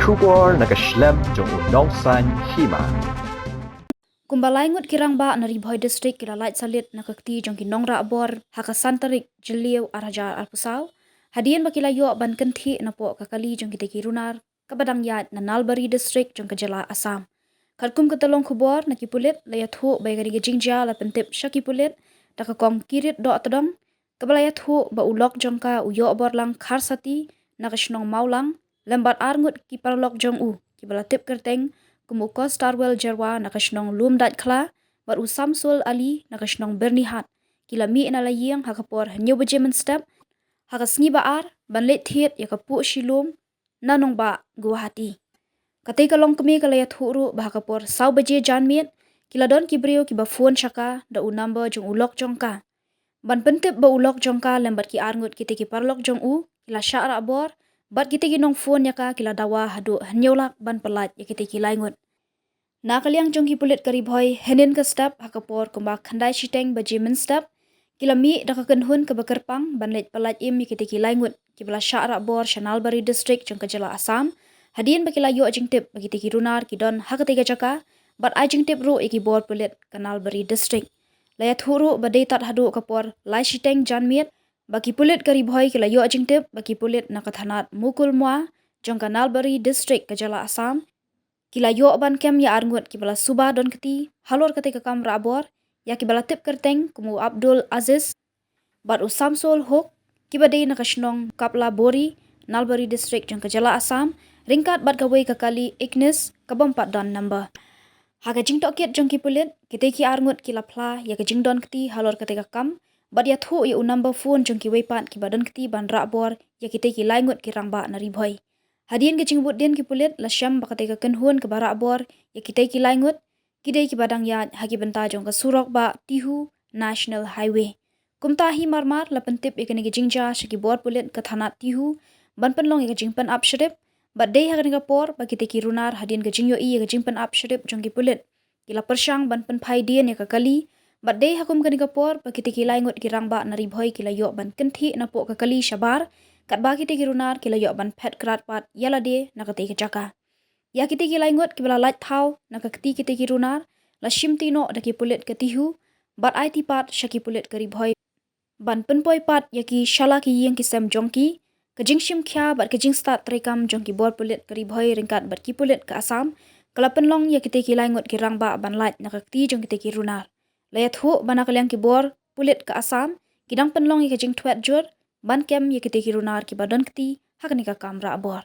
Shubor nakaslem jong unongsan Hima. Kumbalai ngut ki Rangbah na Ribhoi district kila Lait salit na kakti jong ki Nongrahbor haka santarik jeliu arajar alpusau. Hadien bakila yo ban Kynthih Napoh kakali jong ki teki runar kabadang yat na Nalbari district jong kejala Assam. Kalkum ketelong kubor na ki pulit layat hu bay kari jingja la pentip syaki pulit da kakong kirit do atodong kabalayat hu ba ulok jong ka uyo bor lang kharsati na kashnong maulang lembat arngut ki parlok jong u ki balatip kerteng Kumuko Starwell Jerwa nakasnong lumdat kla bar usamsul ali nakasnong bernihat kila mi inalayang hakapor new bejemen step hakasngi baar ban Lait thiet yakapu shilum nanong ba Guwahati katika long kemi kalayat huru bahakapor sau beje janmiet kila don kibrio kiba phone shaka da u number jong ulok jongka ban pentip ba ulok jongka lembat ki arngut kite ki parlok jong u kila syara bor bat kite ki nong phone yaka kila dawa hadu hanyolak ban pelat yakite ki laingut Nakaliang jong ki pulit ka Ribhoi henin ka step hakapor kumba khandai shiteng ba jimin step kila mi da ka kenhun ka bakerpang ban Lait palat im yakite ki laingut ki bala syara bor Nalbari district jong kejala Assam hadien bakila yo jingtip bagite ki runar ki don hakate ka jaka bat ai jingtip ru iki bor pulit ka Nalbari district layat huru badai tat hadu kapor lai shiteng janmiet baki pulit ka Ribhoi kila yo jingtip baki pulit na kathanat mukul mua jong ka Nalbari district kejala Assam kila yo ban kem ya arngut ki bala suba don keti halor kate ka kam rabor ya ki bala tip kerteng kumu Abdul Aziz bat usamsul hok ki badai nakashnong kapla bori Nalbari district jong kejala Assam ringkat bat gawai kakali Ignis kabampat don number haga jingtok kiat jong ki pulit kite ki arngut ki lapla ya ka jingdon keti halor kate ka kam bat ya thu ya number phone jong ki weipat ki badan keti ban rabor ya kite ki laingut ki Rangbah na Ribhoi Hadien ke jingbut den ki pulit la syam bakate ka kenhun ke barak bor ya kita ki laingut kidai ki badang yat haki benta jong ka surok ba Tihu National Highway kumta hi marmar la pentip ya kene ki jingja syaki bor pulit ke thanat Tihu ban penlong ya ka jingpen up shrip bat dei haka ka por ba kita ki runar hadien ka jingyo i ya ka jingpen up shrip jong ki pulit kila persyang ban pen phai dien ya ka kali bat dei hakum ka por ba kita ki laingut ki Rangbah na Ribhoi kila yo ban Kynthih Napoh ka kali syabar kat bagi te kirunar kila yo ban pet kratpat yala de nakate jaka ya kite ki laingut ki bala Lait Thaw nakati kite kirunar la shimtino da ki pulit ke Tihu bat ai tipat syaki pulit ke Ribhoi ban penpoi pat ya ki shala ki yeng ki sem jongki ke jingshim kya bat ke jing start trekam jongki bor pulit ke Ribhoi ringkat bat ki pulit ke Assam kala penlong ya kite ki laingut ki Rangbah ban Lait nakati jong kite kirunar layat hu banakaliang ki bor pulit ke Assam kidang penlong ya ke jing twet jur ban kem ya kite kirunar ki badan keti hakani ka kamra abor